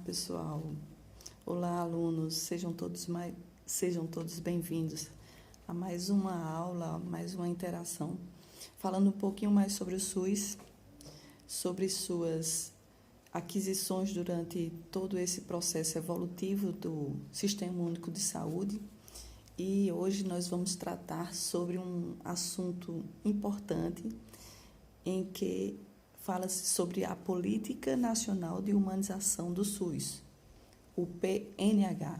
pessoal. Olá, alunos. Sejam todos bem-vindos a mais uma aula, mais uma interação, falando um pouquinho mais sobre o SUS, sobre suas aquisições durante todo esse processo evolutivo do Sistema Único de Saúde. E hoje nós vamos tratar sobre um assunto importante em que fala-se sobre a Política Nacional de Humanização do SUS, o PNH.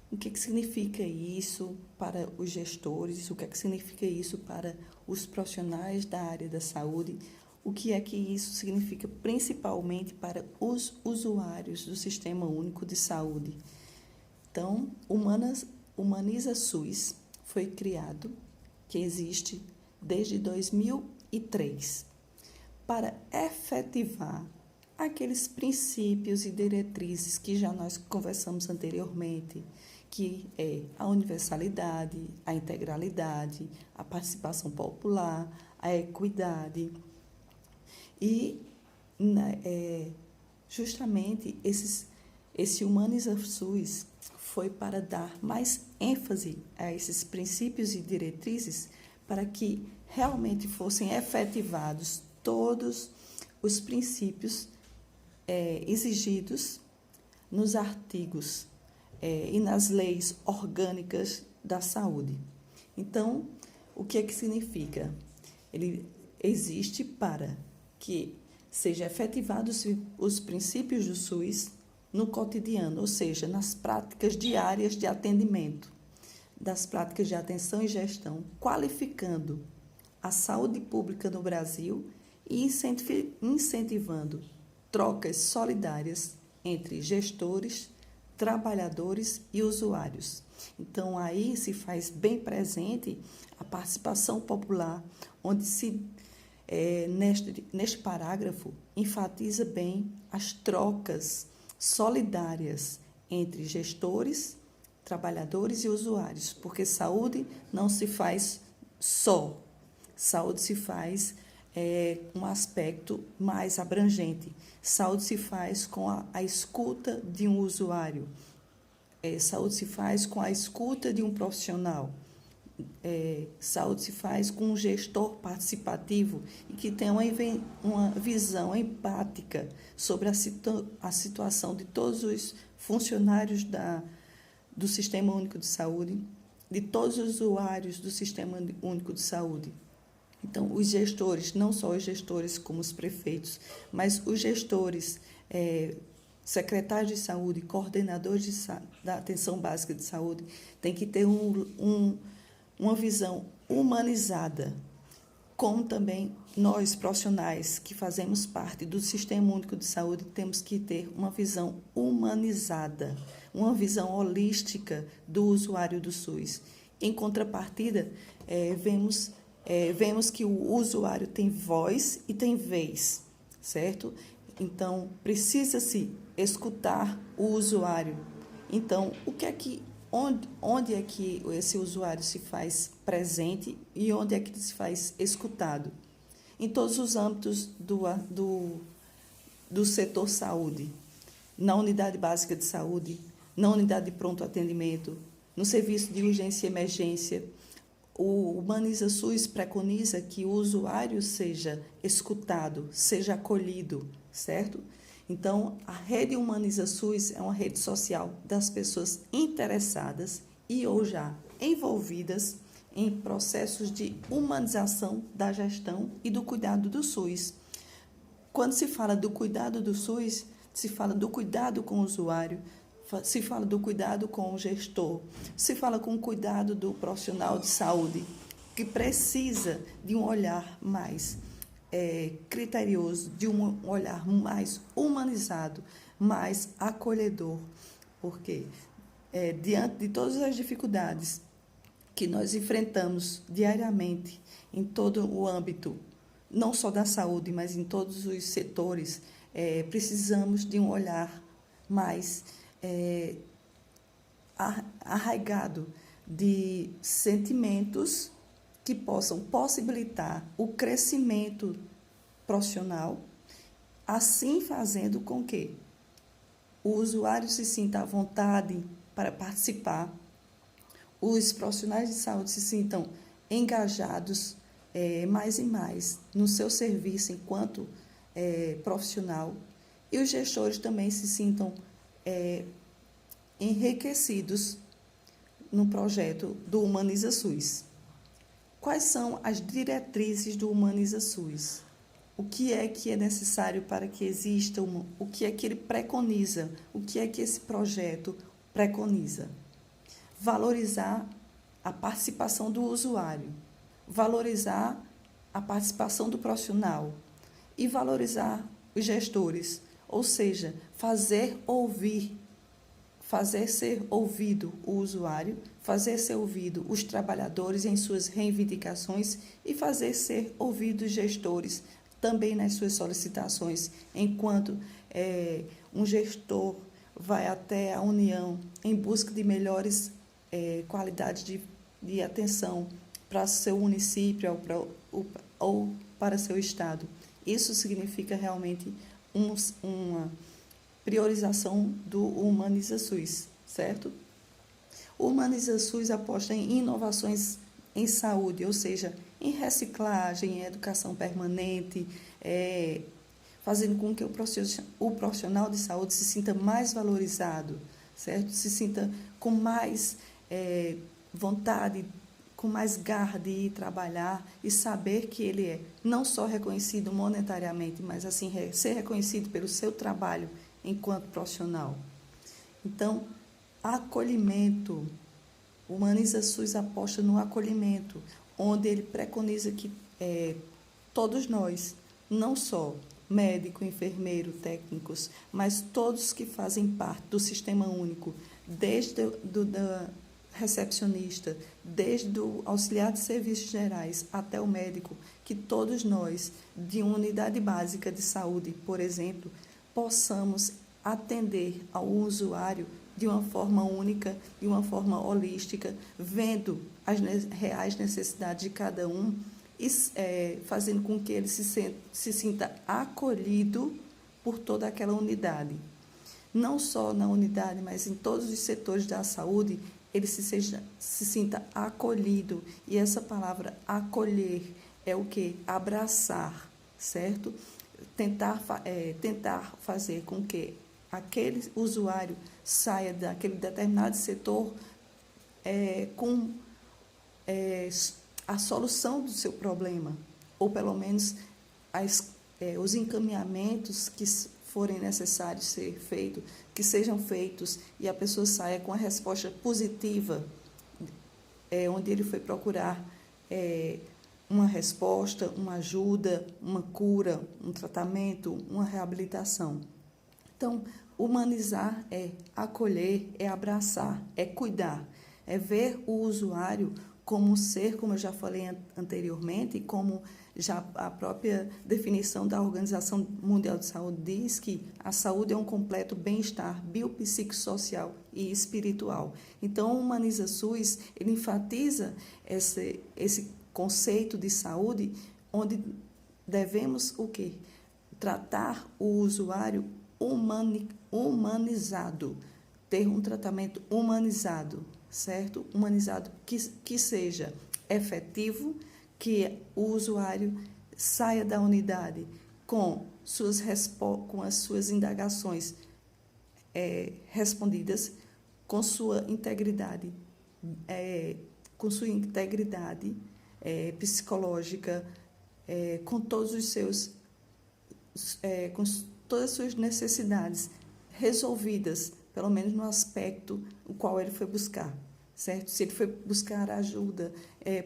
O que significa isso para os gestores? O que significa isso para os profissionais da área da saúde? O que é que isso significa principalmente para os usuários do Sistema Único de Saúde? Então, Humaniza SUS foi criado, que existe desde 2003, para efetivar aqueles princípios e diretrizes que já nós conversamos anteriormente, que é a universalidade, a integralidade, a participação popular, a equidade. E justamente esse Humaniza SUS foi para dar mais ênfase a esses princípios e diretrizes para que realmente fossem efetivados todos os princípios exigidos nos artigos e nas leis orgânicas da saúde. Então, o que é que significa? Ele existe para que sejam efetivados os princípios do SUS no cotidiano, ou seja, nas práticas diárias de atendimento, das práticas de atenção e gestão, qualificando a saúde pública no Brasil e incentivando trocas solidárias entre gestores, trabalhadores e usuários. Então, aí se faz bem presente a participação popular, onde neste parágrafo, enfatiza bem as trocas solidárias entre gestores, trabalhadores e usuários, porque saúde não se faz só. Saúde se faz um aspecto mais abrangente. Saúde se faz com a escuta de um usuário. Saúde se faz com a escuta de um profissional. Saúde se faz com um gestor participativo e que tem uma visão empática sobre a situação de todos os funcionários do Sistema Único de Saúde, de todos os usuários do Sistema Único de Saúde. Então, os gestores, não só os gestores como os prefeitos, mas os gestores, secretários de saúde, coordenadores da atenção básica de saúde, têm que ter uma visão humanizada, como também nós, profissionais que fazemos parte do Sistema Único de Saúde, temos que ter uma visão humanizada, uma visão holística do usuário do SUS. Em contrapartida, vemos que o usuário tem voz e tem vez, certo? Então, precisa-se escutar o usuário. Então, onde é que esse usuário se faz presente e onde é que se faz escutado? Em todos os âmbitos do setor saúde, na unidade básica de saúde, na unidade de pronto atendimento, no serviço de urgência e emergência. O Humaniza SUS preconiza que o usuário seja escutado, seja acolhido, certo? Então, a rede Humaniza SUS é uma rede social das pessoas interessadas e ou já envolvidas em processos de humanização da gestão e do cuidado do SUS. Quando se fala do cuidado do SUS, se fala do cuidado com o usuário, se fala do cuidado com o gestor, se fala com o cuidado do profissional de saúde, que precisa de um olhar mais criterioso, de um olhar mais humanizado, mais acolhedor, porque diante de todas as dificuldades que nós enfrentamos diariamente em todo o âmbito, não só da saúde, mas em todos os setores, precisamos de um olhar mais arraigado de sentimentos que possam possibilitar o crescimento profissional, assim fazendo com que o usuário se sinta à vontade para participar, os profissionais de saúde se sintam engajados mais e mais no seu serviço enquanto profissional, e os gestores também se sintam enriquecidos no projeto do Humaniza SUS. Quais são as diretrizes do Humaniza SUS? O que é necessário para que exista, o que é que ele preconiza, o que é que esse projeto preconiza? Valorizar a participação do usuário, valorizar a participação do profissional e valorizar os gestores, ou seja, fazer ser ouvido o usuário, fazer ser ouvido os trabalhadores em suas reivindicações e fazer ser ouvido os gestores também nas suas solicitações, enquanto um gestor vai até a União em busca de melhores qualidades de atenção para seu município ou para seu estado. Isso significa realmente uma priorização do Humaniza SUS, certo? O Humaniza SUS aposta em inovações em saúde, ou seja, em reciclagem, em educação permanente, fazendo com que o profissional de saúde se sinta mais valorizado, certo? Se sinta com mais vontade, com mais garra de ir trabalhar e saber que ele é não só reconhecido monetariamente, mas assim ser reconhecido pelo seu trabalho enquanto profissional. Então, acolhimento. O Humaniza SUS aposta no acolhimento, onde ele preconiza que todos nós, não só médico, enfermeiro, técnicos, mas todos que fazem parte do Sistema Único, desde da recepcionista, desde o auxiliar de serviços gerais até o médico, que todos nós, de uma unidade básica de saúde, por exemplo, possamos atender ao usuário de uma forma única, de uma forma holística, vendo as reais necessidades de cada um e fazendo com que ele se sinta acolhido por toda aquela unidade. Não só na unidade, mas em todos os setores da saúde, ele se sinta acolhido. E essa palavra acolher é o quê? Abraçar, certo? Tentar fazer com que aquele usuário saia daquele determinado setor com a solução do seu problema, ou pelo menos os encaminhamentos que forem necessários ser feitos, que sejam feitos e a pessoa saia com a resposta positiva, onde ele foi procurar uma resposta, uma ajuda, uma cura, um tratamento, uma reabilitação. Então, humanizar é acolher, é abraçar, é cuidar, é ver o usuário como um ser, como eu já falei anteriormente, como já a própria definição da Organização Mundial de Saúde diz que a saúde é um completo bem-estar biopsicossocial e espiritual. Então, o Humaniza SUS, ele enfatiza esse conceito de saúde, onde devemos o quê? Tratar o usuário humanizado, ter um tratamento humanizado, certo? Humanizado que seja efetivo, que o usuário saia da unidade com as suas indagações respondidas, com sua integridade, psicológica, com todos os seus com todas as suas necessidades resolvidas, pelo menos no aspecto o qual ele foi buscar, certo? Se ele foi buscar ajuda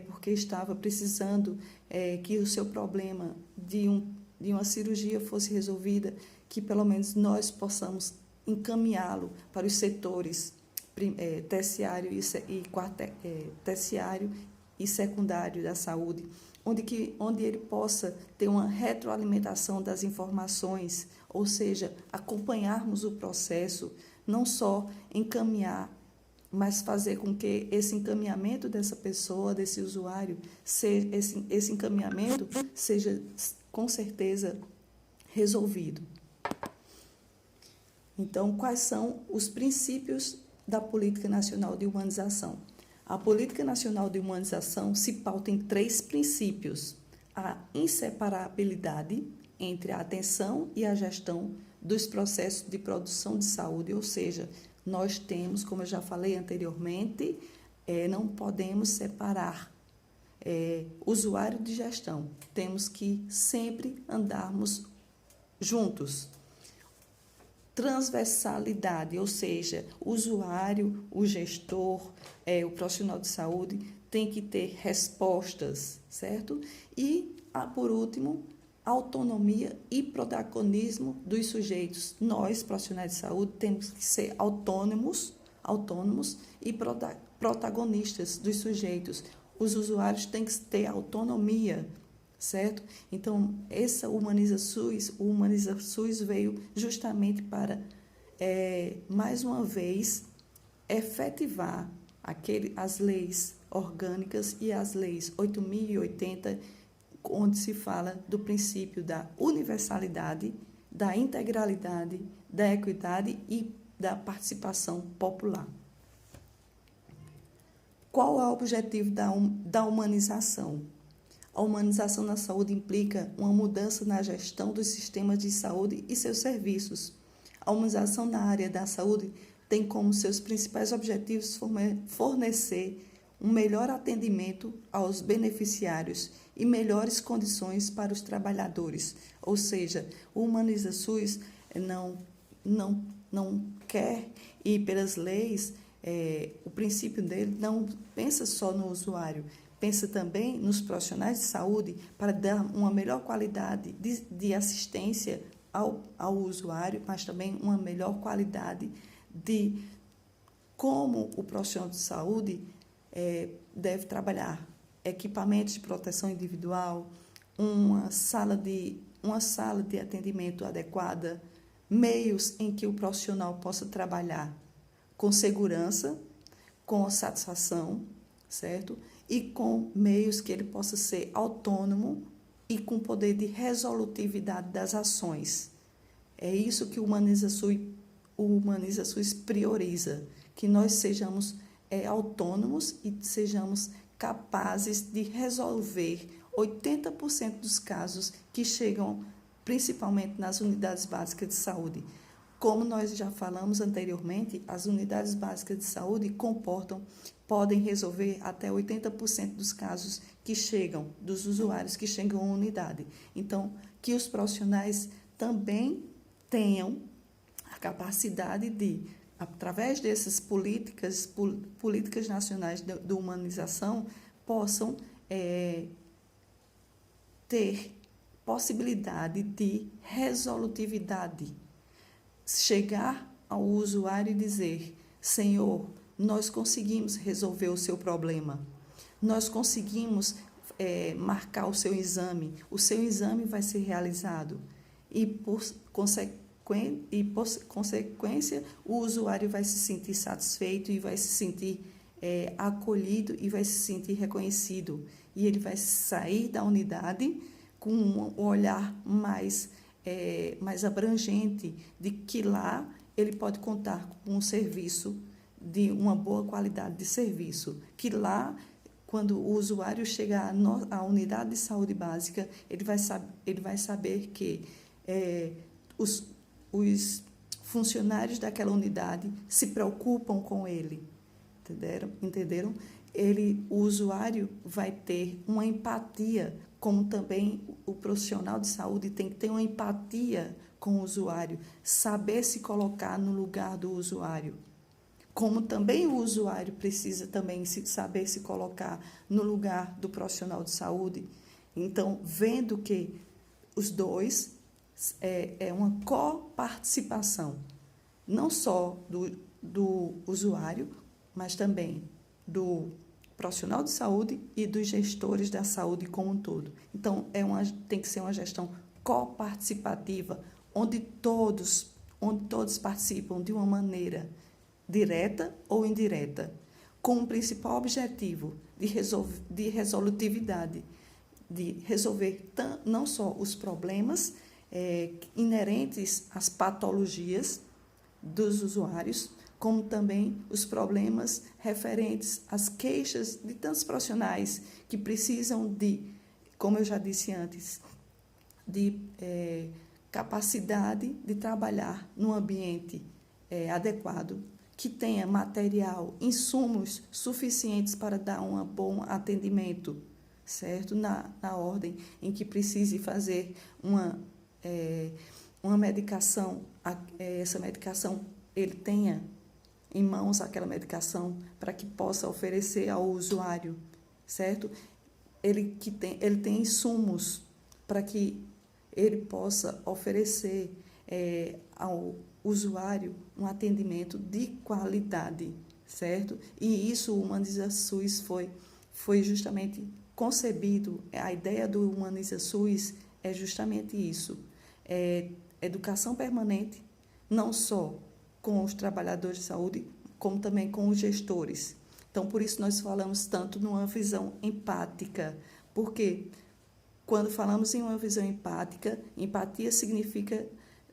porque estava precisando que o seu problema de uma cirurgia fosse resolvida, que pelo menos nós possamos encaminhá-lo para os setores terciário e secundário da saúde, onde ele possa ter uma retroalimentação das informações, ou seja, acompanharmos o processo, não só encaminhar, mas fazer com que esse encaminhamento dessa pessoa, desse usuário, esse encaminhamento seja, com certeza, resolvido. Então, quais são os princípios da Política Nacional de Humanização? A Política Nacional de Humanização se pauta em 3 princípios: a inseparabilidade entre a atenção e a gestão dos processos de produção de saúde, ou seja, nós temos, como eu já falei anteriormente, não podemos separar usuário de gestão, temos que sempre andarmos juntos. Transversalidade, ou seja, o usuário, o gestor, o profissional de saúde tem que ter respostas, certo? E, por último, autonomia e protagonismo dos sujeitos. Nós, profissionais de saúde, temos que ser autônomos e protagonistas dos sujeitos. Os usuários têm que ter autonomia, certo? Então, essa Humaniza SUS, o Humaniza SUS veio justamente para, mais uma vez, efetivar as leis orgânicas e as leis 8.080, onde se fala do princípio da universalidade, da integralidade, da equidade e da participação popular. Qual é o objetivo da humanização? A humanização na saúde implica uma mudança na gestão dos sistemas de saúde e seus serviços. A humanização na área da saúde tem como seus principais objetivos fornecer um melhor atendimento aos beneficiários e melhores condições para os trabalhadores. Ou seja, o Humaniza SUS não quer ir pelas leis, o princípio dele não pensa só no usuário, pensa também nos profissionais de saúde para dar uma melhor qualidade de assistência ao usuário, mas também uma melhor qualidade de como o profissional de saúde deve trabalhar. Equipamentos de proteção individual, uma sala de atendimento adequada, meios em que o profissional possa trabalhar com segurança, com satisfação, certo? E com meios que ele possa ser autônomo e com poder de resolutividade das ações. É isso que o Humaniza SUS prioriza, que nós sejamos autônomos e sejamos capazes de resolver 80% dos casos que chegam principalmente nas unidades básicas de saúde. Como nós já falamos anteriormente, as unidades básicas de saúde podem resolver até 80% dos casos que chegam, dos usuários que chegam à unidade. Então, que os profissionais também tenham a capacidade de, através dessas políticas nacionais de humanização, possam ter possibilidade de resolutividade. Chegar ao usuário e dizer: Senhor, nós conseguimos resolver o seu problema, nós conseguimos marcar o seu exame vai ser realizado e, por consequência, o usuário vai se sentir satisfeito e vai se sentir acolhido e vai se sentir reconhecido. E ele vai sair da unidade com um olhar mais abrangente de que lá ele pode contar com um serviço de uma boa qualidade de serviço, que lá, quando o usuário chegar à unidade de saúde básica, ele vai saber que os funcionários daquela unidade se preocupam com ele, entenderam? O usuário vai ter uma empatia, como também o profissional de saúde tem que ter uma empatia com o usuário, saber se colocar no lugar do usuário. Como também o usuário precisa também saber se colocar no lugar do profissional de saúde. Então, vendo que os dois é uma coparticipação, não só do usuário, mas também do profissional de saúde e dos gestores da saúde como um todo. Então, tem que ser uma gestão coparticipativa, onde todos participam de uma maneira direta ou indireta, com o principal objetivo de resolutividade, de resolver não só os problemas inerentes às patologias, dos usuários, como também os problemas referentes às queixas de tantos profissionais que precisam de, como eu já disse antes, de capacidade de trabalhar num ambiente adequado, que tenha material, insumos suficientes para dar um bom atendimento, certo? Na ordem em que precise fazer uma medicação, essa medicação ele tenha em mãos aquela medicação para que possa oferecer ao usuário, certo? Ele tem insumos para que ele possa oferecer ao usuário um atendimento de qualidade, certo? E isso, o Humaniza SUS foi justamente concebido, a ideia do Humaniza SUS é justamente isso, educação permanente, não só com os trabalhadores de saúde, como também com os gestores. Então, por isso nós falamos tanto numa visão empática, porque quando falamos em uma visão empática, empatia significa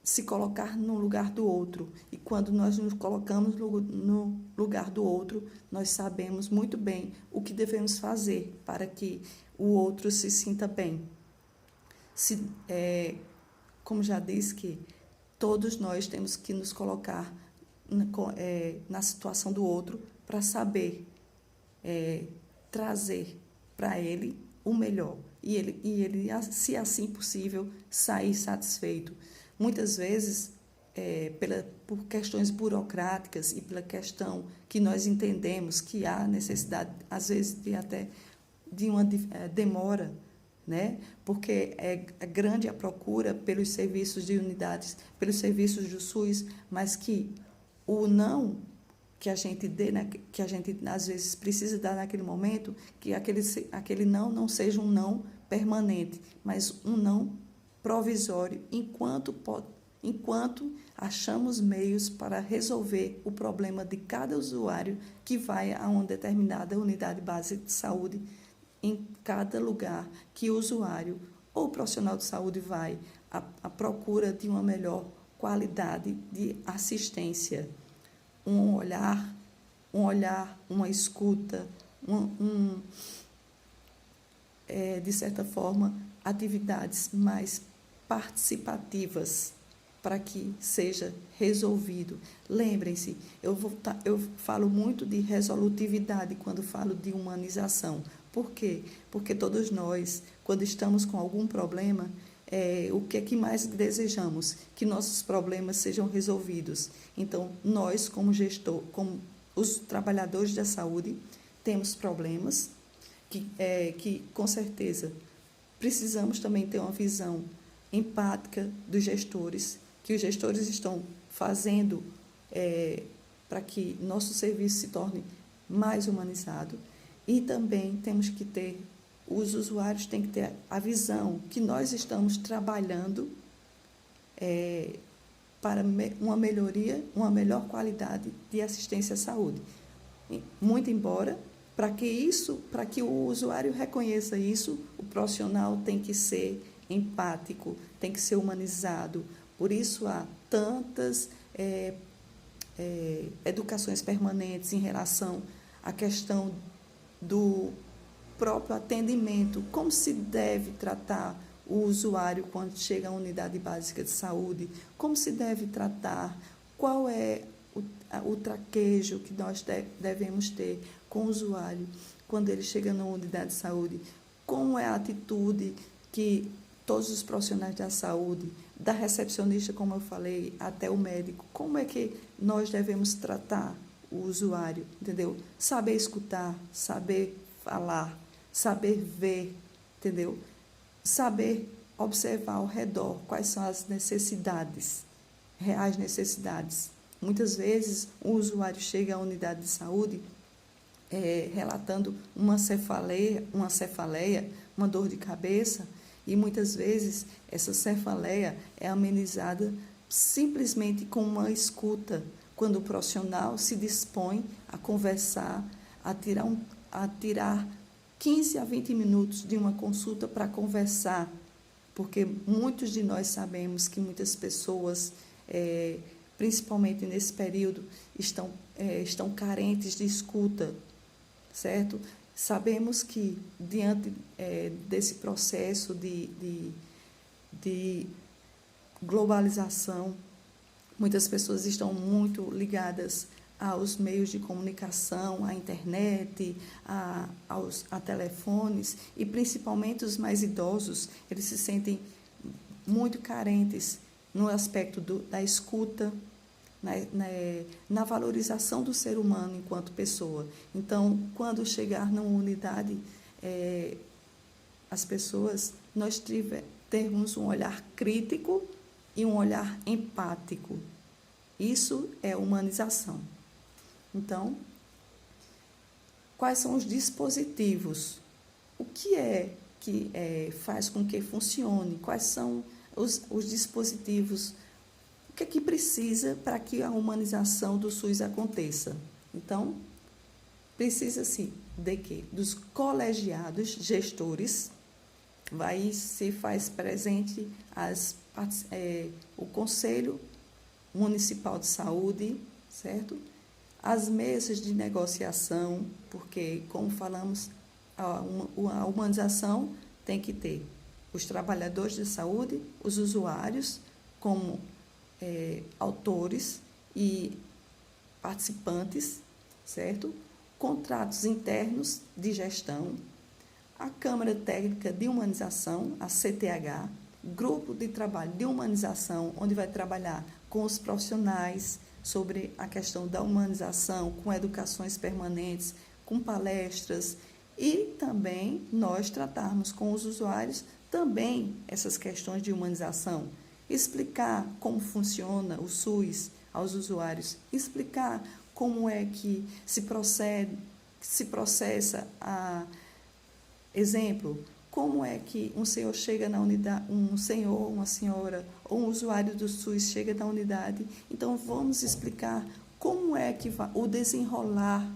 se colocar no lugar do outro. E quando nós nos colocamos no lugar do outro, nós sabemos muito bem o que devemos fazer para que o outro se sinta bem. Como já disse, que todos nós temos que nos colocar na situação do outro para saber trazer para ele o melhor e ele, se assim possível, sair satisfeito. Muitas vezes, por questões burocráticas e pela questão que nós entendemos que há necessidade, às vezes, de uma demora, né? Porque é grande a procura pelos serviços de unidades, pelos serviços do SUS, mas que o não que a gente dê, né, que a gente às vezes precisa dar naquele momento, que aquele não seja um não permanente, mas um não provisório, enquanto achamos meios para resolver o problema de cada usuário que vai a uma determinada unidade básica de saúde, em cada lugar que o usuário ou profissional de saúde vai à procura de uma melhor qualidade de assistência. Um olhar, uma escuta, de certa forma, atividades mais participativas para que seja resolvido. Lembrem-se, eu falo muito de resolutividade quando falo de humanização. Por quê? Porque todos nós, quando estamos com algum problema, o que é que mais desejamos? Que nossos problemas sejam resolvidos. Então, nós, como gestor, como os trabalhadores da saúde, temos problemas que com certeza, precisamos também ter uma visão empática dos gestores, que os gestores estão fazendo para que nosso serviço se torne mais humanizado. E também temos que ter, os usuários têm que ter a visão que nós estamos trabalhando para uma melhoria, uma melhor qualidade de assistência à saúde. Muito embora, para que o usuário reconheça isso, o profissional tem que ser empático, tem que ser humanizado. Por isso há tantas educações permanentes em relação à questão do próprio atendimento, como se deve tratar o usuário quando chega à unidade básica de saúde, como se deve tratar, qual é o traquejo que nós devemos ter com o usuário quando ele chega na unidade de saúde, como é a atitude que todos os profissionais da saúde, da recepcionista, como eu falei, até o médico, como é que nós devemos tratar o usuário, entendeu? Saber escutar, saber falar, saber ver, entendeu? Saber observar ao redor quais são as necessidades, reais necessidades. Muitas vezes, o usuário chega à unidade de saúde relatando uma cefaleia, uma dor de cabeça, e muitas vezes essa cefaleia é amenizada simplesmente com uma escuta, quando o profissional se dispõe a conversar, a tirar 15 a 20 minutos de uma consulta para conversar, porque muitos de nós sabemos que muitas pessoas principalmente nesse período, estão carentes de escuta, certo? Sabemos que, diante desse processo de globalização, muitas pessoas estão muito ligadas aos meios de comunicação, à internet, a telefones, e principalmente os mais idosos, eles se sentem muito carentes no aspecto da escuta, na valorização do ser humano enquanto pessoa. Então, quando chegar numa unidade, as pessoas, nós termos um olhar crítico e um olhar empático. Isso é humanização. Então, quais são os dispositivos? O que que faz com que funcione? Quais são os dispositivos? O que é que precisa para que a humanização do SUS aconteça? Então, precisa-se de quê? Dos colegiados gestores, se faz presente o Conselho Municipal de Saúde, certo? As mesas de negociação, porque, como falamos, a humanização tem que ter os trabalhadores de saúde, os usuários, como autores e participantes, certo? Contratos internos de gestão, a Câmara Técnica de Humanização, a CTH, grupo de trabalho de humanização, onde vai trabalhar com os profissionais sobre a questão da humanização, com educações permanentes, com palestras, e também nós tratarmos com os usuários também essas questões de humanização, explicar como funciona o SUS aos usuários, explicar como é que se processa exemplo, como é que um senhor chega na unidade, um senhor, uma senhora ou um usuário do SUS chega na unidade. Então, vamos explicar como é que o desenrolar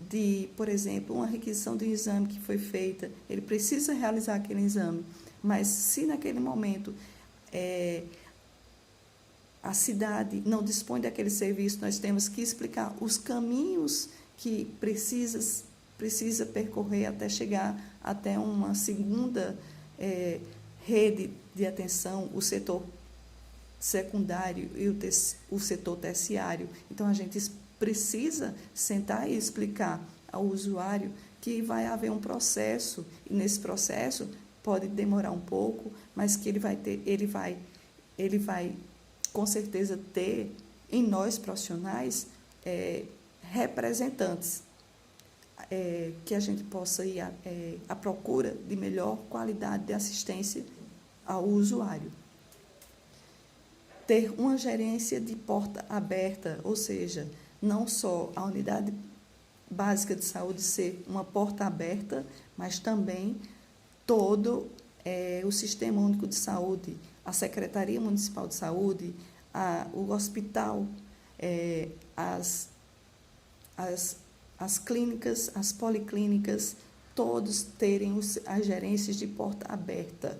de, por exemplo, uma requisição de um exame que foi feita, ele precisa realizar aquele exame, mas se naquele momento a cidade não dispõe daquele serviço, nós temos que explicar os caminhos que precisa percorrer até chegar até uma segunda rede de atenção, o setor secundário e o setor terciário. Então, a gente precisa sentar e explicar ao usuário que vai haver um processo, e nesse processo pode demorar um pouco, mas que ele vai com certeza ter em nós profissionais representantes, que a gente possa ir à procura de melhor qualidade de assistência ao usuário. Ter uma gerência de porta aberta, ou seja, não só a unidade básica de saúde ser uma porta aberta, mas também todo o Sistema Único de Saúde, a Secretaria Municipal de Saúde, o hospital, as clínicas, as policlínicas, todos terem as gerências de porta aberta.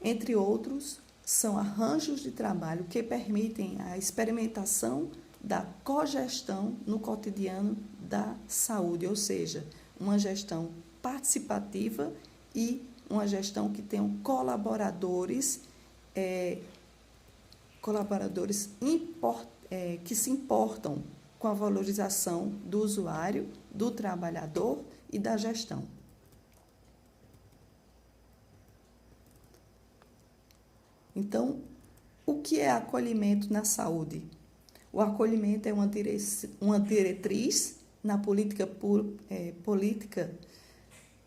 Entre outros, são arranjos de trabalho que permitem a experimentação da cogestão no cotidiano da saúde, ou seja, uma gestão participativa e uma gestão que tenham colaboradores que se importam com a valorização do usuário, do trabalhador e da gestão. Então, o que é acolhimento na saúde? O acolhimento é uma diretriz na política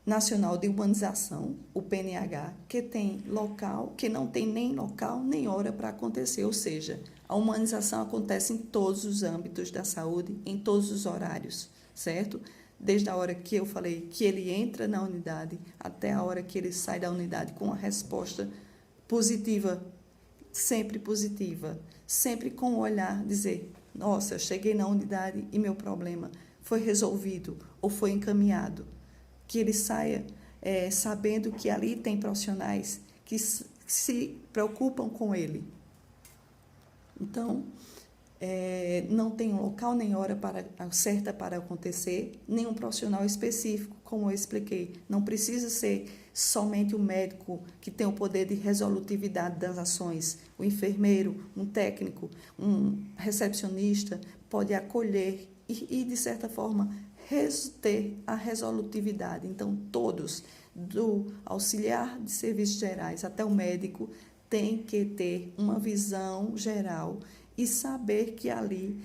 nacional de humanização, o PNH, que não tem nem local nem hora para acontecer, ou seja, a humanização acontece em todos os âmbitos da saúde, em todos os horários, certo? Desde a hora que eu falei que ele entra na unidade até a hora que ele sai da unidade com uma resposta positiva, sempre com o olhar, dizer, nossa, eu cheguei na unidade e meu problema foi resolvido ou foi encaminhado. Que ele saia sabendo que ali tem profissionais que se preocupam com ele. Então, não tem um local nem hora certa para acontecer, nenhum profissional específico, como eu expliquei. Não precisa ser somente o médico que tem o poder de resolutividade das ações. O enfermeiro, um técnico, um recepcionista pode acolher e de certa forma, ter a resolutividade. Então, todos, do auxiliar de serviços gerais até o médico, tem que ter uma visão geral e saber que ali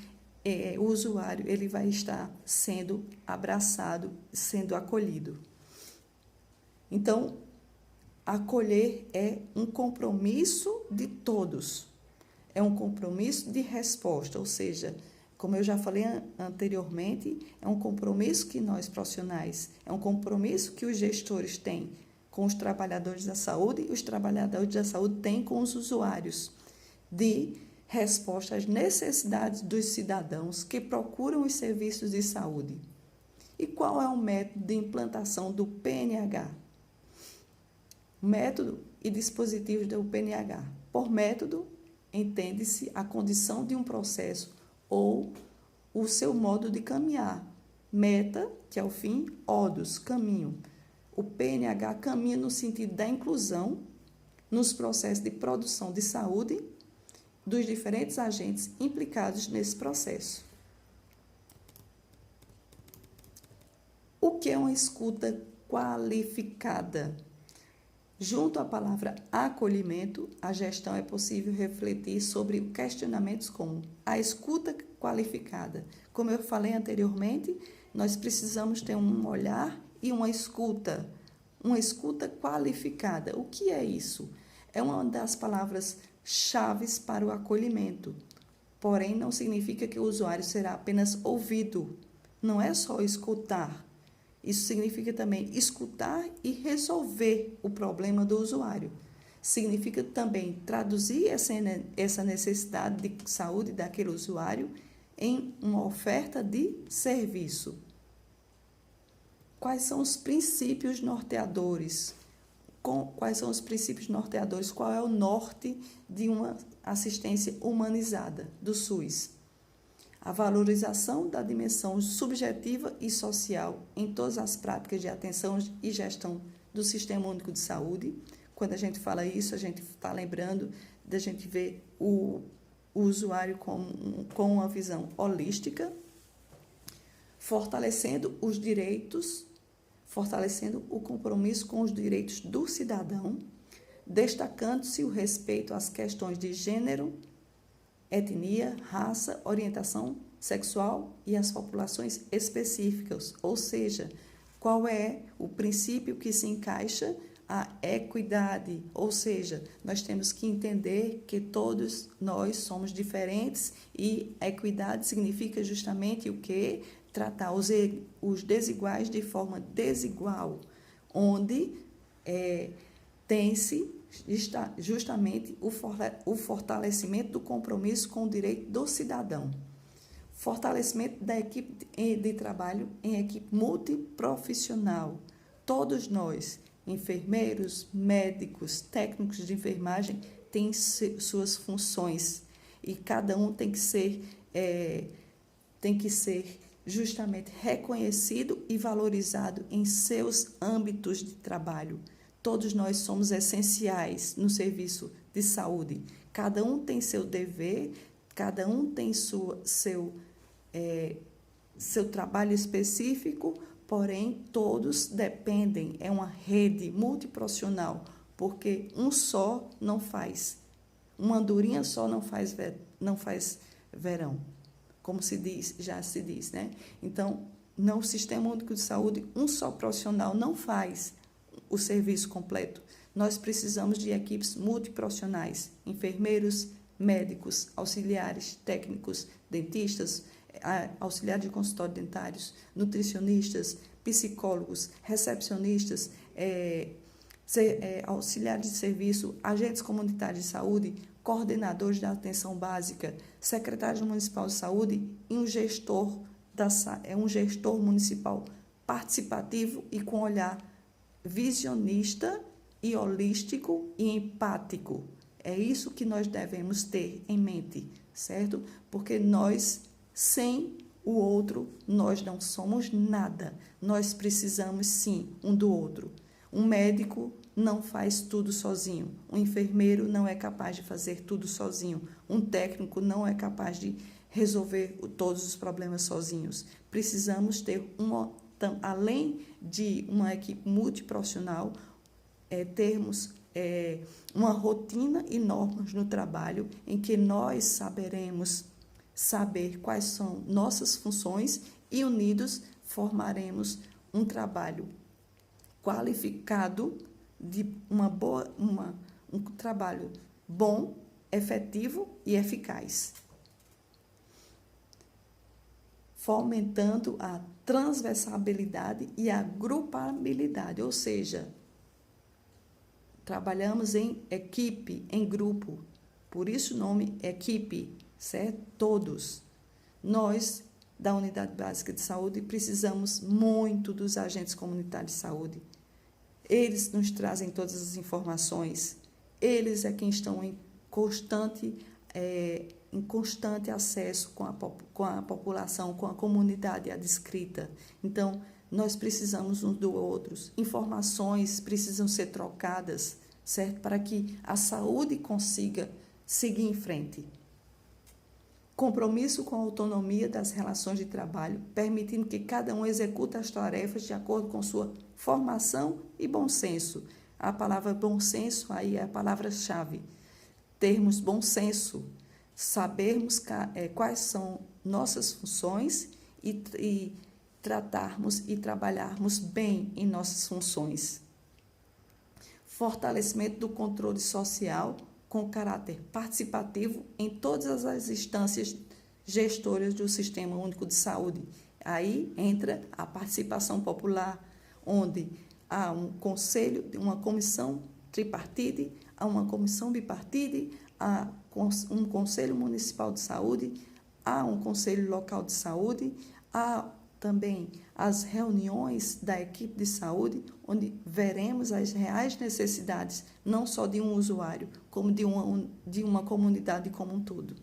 o usuário ele vai estar sendo abraçado, sendo acolhido. Então, acolher é um compromisso de todos, é um compromisso de resposta, ou seja, como eu já falei anteriormente, é um compromisso que nós profissionais, é um compromisso que os gestores têm com os trabalhadores da saúde e os trabalhadores da saúde têm com os usuários, de resposta às necessidades dos cidadãos que procuram os serviços de saúde. E qual é o método de implantação do PNH? Método e dispositivos do PNH. Por método, entende-se a condição de um processo ou o seu modo de caminhar. Meta, que é o fim, odus, caminho. O PNH caminha no sentido da inclusão nos processos de produção de saúde dos diferentes agentes implicados nesse processo. O que é uma escuta qualificada? Junto à palavra acolhimento, a gestão é possível refletir sobre questionamentos como a escuta qualificada. Como eu falei anteriormente, nós precisamos ter um olhar e uma escuta qualificada. O que é isso? É uma das palavras chaves para o acolhimento. Porém, não significa que o usuário será apenas ouvido. Não é só escutar. Isso significa também escutar e resolver o problema do usuário. Significa também traduzir essa necessidade de saúde daquele usuário em uma oferta de serviço. Quais são os princípios norteadores? Quais são os princípios norteadores? Qual é o norte de uma assistência humanizada do SUS? A valorização da dimensão subjetiva e social em todas as práticas de atenção e gestão do Sistema Único de Saúde. Quando a gente fala isso, a gente está lembrando da gente ver o usuário com uma visão holística, fortalecendo os direitos, fortalecendo o compromisso com os direitos do cidadão, destacando-se o respeito às questões de gênero, etnia, raça, orientação sexual e as populações específicas, ou seja, qual é o princípio que se encaixa a equidade, ou seja, nós temos que entender que todos nós somos diferentes e a equidade significa justamente o quê? Tratar os desiguais de forma desigual, onde tem-se justamente o fortalecimento do compromisso com o direito do cidadão. Fortalecimento da equipe de trabalho em equipe multiprofissional. Todos nós, enfermeiros, médicos, técnicos de enfermagem, têm suas funções e cada um tem que ser justamente reconhecido e valorizado em seus âmbitos de trabalho. Todos nós somos essenciais no serviço de saúde. Cada um tem seu dever, cada um tem seu trabalho específico, porém, todos dependem, é uma rede multiprofissional, porque um só não faz. Uma andorinha só não faz verão, como já se diz, né? Então, no Sistema Único de Saúde, um só profissional não faz o serviço completo. Nós precisamos de equipes multiprofissionais, enfermeiros, médicos, auxiliares, técnicos, dentistas, auxiliares de consultório dentários, nutricionistas, psicólogos, recepcionistas, auxiliares de serviço, agentes comunitários de saúde, coordenadores da atenção básica, secretários municipal de saúde e um gestor municipal participativo e com olhar visionista e holístico e empático. É isso que nós devemos ter em mente. certo? Porque nós, sem o outro, nós não somos nada. Nós precisamos, sim, um do outro. Um médico não faz tudo sozinho. Um enfermeiro não é capaz de fazer tudo sozinho. Um técnico não é capaz de resolver todos os problemas sozinhos. Precisamos ter além de uma equipe multiprofissional, termos uma rotina e normas no trabalho em que nós saberemos saber quais são nossas funções e unidos formaremos um trabalho qualificado de um trabalho bom, efetivo e eficaz, fomentando a transversalidade e a grupabilidade, ou seja, trabalhamos em equipe, em grupo, por isso o nome equipe, certo? Todos. Nós, da Unidade Básica de Saúde, precisamos muito dos agentes comunitários de saúde. Eles nos trazem todas as informações, eles é quem estão em constante acesso com a população, com a comunidade adscrita. Então, nós precisamos uns dos outros. Informações precisam ser trocadas, certo? Para que a saúde consiga seguir em frente. Compromisso com a autonomia das relações de trabalho, permitindo que cada um execute as tarefas de acordo com sua formação e bom senso. A palavra bom senso aí é a palavra-chave. Termos bom senso, sabermos quais são nossas funções e tratarmos e trabalharmos bem em nossas funções. Fortalecimento do controle social com caráter participativo em todas as instâncias gestoras do Sistema Único de Saúde. Aí entra a participação popular, onde há um conselho, uma comissão tripartite, há uma comissão bipartite, há um conselho municipal de saúde, há um conselho local de saúde, há também as reuniões da equipe de saúde, onde veremos as reais necessidades, não só de um usuário, como de uma comunidade como um todo.